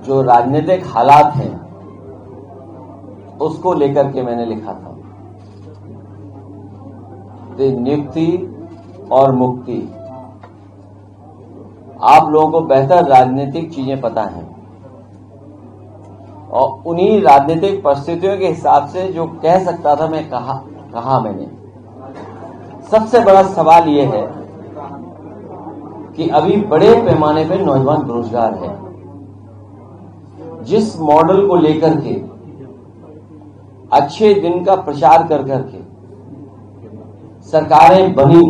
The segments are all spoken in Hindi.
जो राजनीतिक हालात हैं उसको लेकर के मैंने लिखा था। नियुक्ति और मुक्ति, आप लोगों को बेहतर राजनीतिक चीजें पता हैं और उन्हीं राजनीतिक परिस्थितियों के हिसाब से जो कह सकता था मैं कहा मैंने। सबसे बड़ा सवाल यह है कि अभी बड़े पैमाने पर नौजवान बेरोजगार है। जिस मॉडल को लेकर के अच्छे दिन का प्रचार कर करके सरकारें बनी,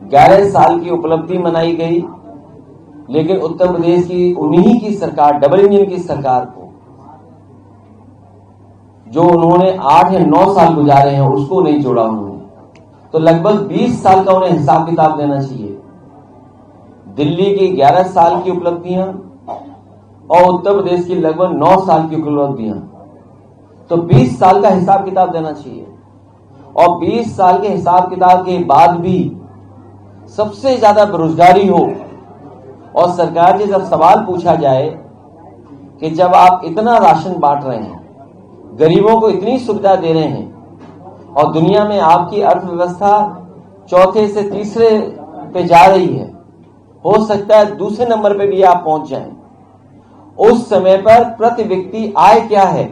11 साल की उपलब्धि मनाई गई, लेकिन उत्तर प्रदेश की उन्हीं की सरकार, डबल इंजन की सरकार को जो उन्होंने 8 या 9 साल गुजारे हैं उसको नहीं जोड़ा उन्होंने। तो लगभग 20 साल का उन्हें हिसाब किताब देना चाहिए। दिल्ली की 11 साल की उपलब्धियां और उत्तर प्रदेश की लगभग 9 साल की उपलब्धियां, तो 20 साल का हिसाब किताब देना चाहिए। और 20 साल के हिसाब किताब के बाद भी सबसे ज्यादा बेरोजगारी हो और सरकार से जब सवाल पूछा जाए कि जब आप इतना राशन बांट रहे हैं, गरीबों को इतनी सुविधा दे रहे हैं और दुनिया में आपकी अर्थव्यवस्था चौथे से तीसरे पे जा रही है, हो सकता है दूसरे नंबर पे भी आप पहुंच जाएं, उस समय पर प्रति व्यक्ति आय क्या है?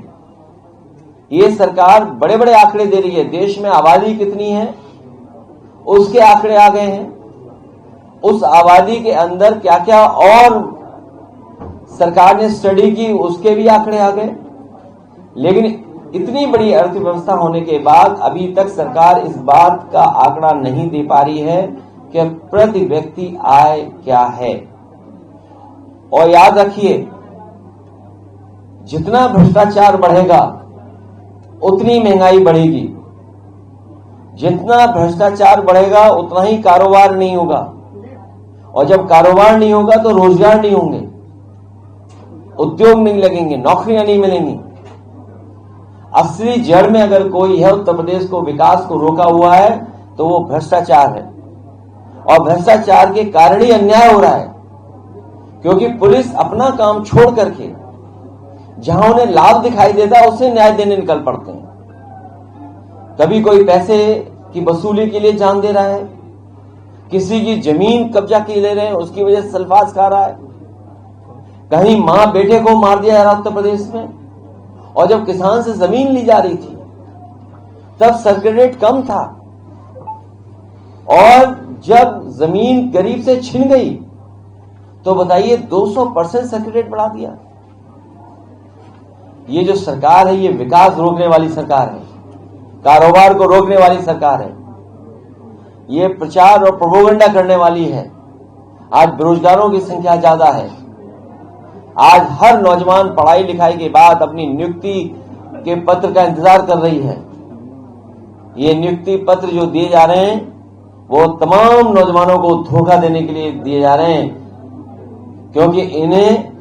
ये सरकार बड़े बड़े आंकड़े दे रही है। देश में आबादी कितनी है उसके आंकड़े आ गए हैं, उस आबादी के अंदर क्या क्या और सरकार ने स्टडी की उसके भी आंकड़े आ गए। लेकिन इतनी बड़ी अर्थव्यवस्था होने के बाद अभी तक सरकार इस बात का आंकड़ा नहीं दे पा रही है कि प्रति व्यक्ति आय क्या है। और याद रखिए, जितना भ्रष्टाचार बढ़ेगा उतनी महंगाई बढ़ेगी, जितना भ्रष्टाचार बढ़ेगा उतना ही कारोबार नहीं होगा, और जब कारोबार नहीं होगा तो रोजगार नहीं होंगे, उद्योग नहीं लगेंगे, नौकरियां नहीं मिलेंगी। असली जड़ में अगर कोई है उत्तर प्रदेश को विकास को रोका हुआ है तो वो भ्रष्टाचार है, और भ्रष्टाचार के कारण ही अन्याय हो रहा है। क्योंकि पुलिस अपना काम छोड़ करके जहां उन्हें लाभ दिखाई देता है उससे न्याय देने निकल पड़ते हैं। कभी कोई पैसे की वसूली के लिए जान दे रहा है, किसी की जमीन कब्जा की ले रहे हैं, उसकी वजह से सल्फास खा रहा है, कहीं मां बेटे को मार दिया जा रहा उत्तर प्रदेश में। और जब किसान से जमीन ली जा रही थी तब सर्किट रेट कम था, और जब जमीन गरीब से छिन गई तो बताइए 200% सर्किट रेट बढ़ा दिया। ये जो सरकार है ये विकास रोकने वाली सरकार है, कारोबार को रोकने वाली सरकार है, ये प्रचार और प्रोपेगेंडा करने वाली है। आज बेरोजगारों की संख्या ज्यादा है, आज हर नौजवान पढ़ाई लिखाई के बाद अपनी नियुक्ति के पत्र का इंतजार कर रही है। ये नियुक्ति पत्र जो दिए जा रहे हैं वो तमाम नौजवानों को धोखा देने के लिए दिए जा रहे हैं, क्योंकि इन्हें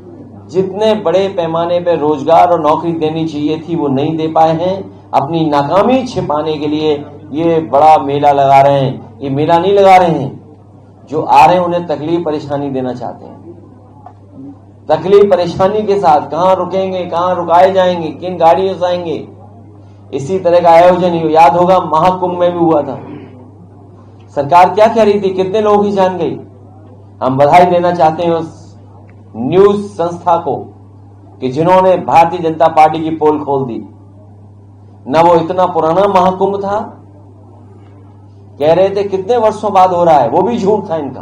जितने बड़े पैमाने पर रोजगार और नौकरी देनी चाहिए थी वो नहीं दे पाए हैं। अपनी नाकामी छिपाने के लिए ये बड़ा मेला लगा रहे हैं। ये मेला नहीं लगा रहे हैं, जो आ रहे हैं उन्हें तकलीफ परेशानी देना चाहते हैं। तकलीफ परेशानी के साथ कहां रुकेंगे, कहां रुकाए जाएंगे, किन गाड़ियों से आएंगे, इसी तरह का आयोजन ही याद होगा महाकुंभ में भी हुआ था। सरकार क्या कह रही थी, कितने लोगों की जान गई। हम बधाई देना चाहते हैं उस न्यूज संस्था को कि जिन्होंने भारतीय जनता पार्टी की पोल खोल दी। न वो इतना पुराना महाकुंभ था, कह रहे थे कितने वर्षों बाद हो रहा है, वो भी झूठ था इनका।